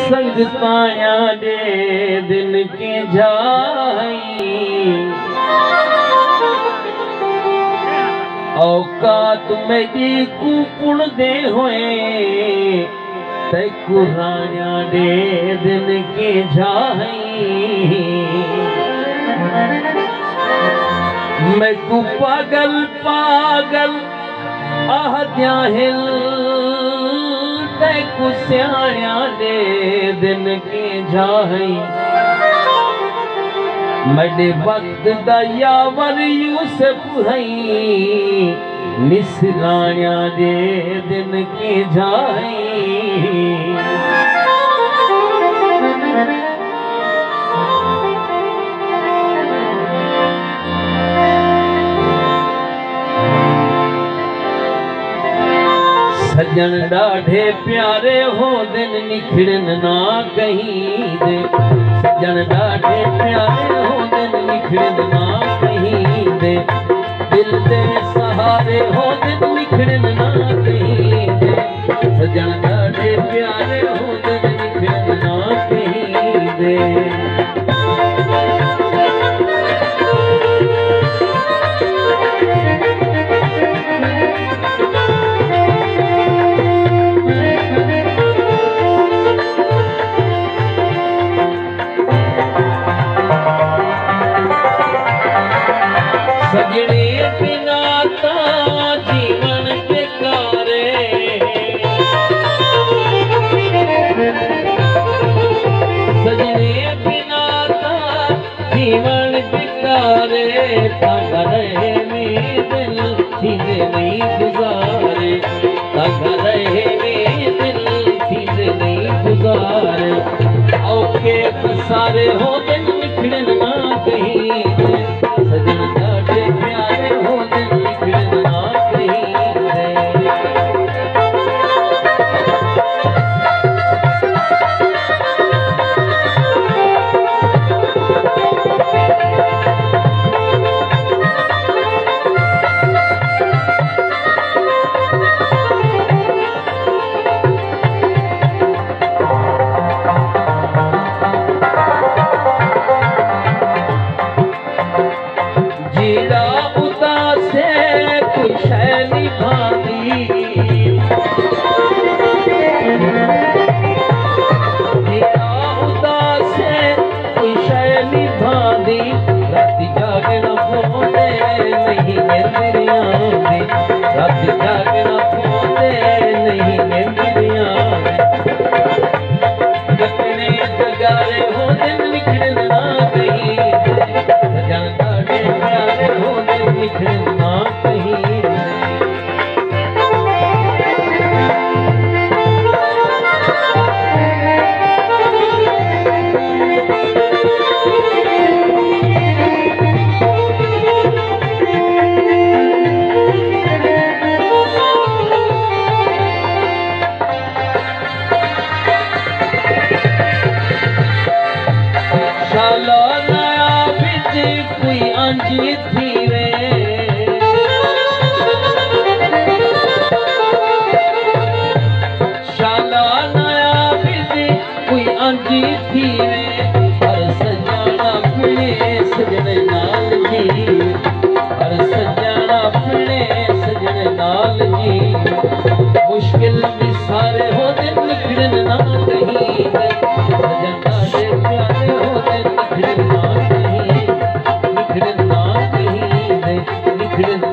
संगताया दे दिन के जाई औकात मेरी कुपुण दे होए ते कुराया दे दिन के जाई मैं को पागल पागल आह दियाहिल ते को स्याणा दे दिन के जाई मेरे वक्त दा यावर यूसुफ हई निसराणा दे दिन के जाई सजन डाढ़े प्यारे हो दिन निखड़न ना कहीं दे सजन डाढ़े प्यारे हो दिन निखड़न ना कहीं दे दिल दे सहारे हो दिन निखड़न ना कहीं दे सजन डाढ़े प्यारे हो दिन निखड़न ना कहीं दे सजने बिना ता जीवन बेकारे सजने बिना ता जीवन बेकारे तागा रहे में दिल थींदे नहीं गुजारे तागा रहे में दिल थींदे नहीं गुजारे औखे सारे हो दिन निखड़न ना कहीं सजन डाढ़े प्यारे हो दिन निखड़न ना कहीं जीदा उदास है कुछ है निभानी जीदा उदास है कुछ है निभानी रात जागना पोते नहीं इंद्रियां दी रात जागना पोते नहीं इंद्रियां कतने जगारे हो दिन निखड़न ना कहीं सजन डाढ़े प्यारे हो दिन निखड़न ना कहीं शाला नया बिच कोई अंजी थी वे शाला नया बिच कोई अंजी थी वे हर सजाना फिरे सजने नाल जी हर सजाना फिरे सजने नाल जी मुश्किल भी सारे हो दिन निखड़न ना कहीं सजन डाढ़े प्यारे हो दिन निखड़न ना कहीं निखड़न ना कहीं निखड़न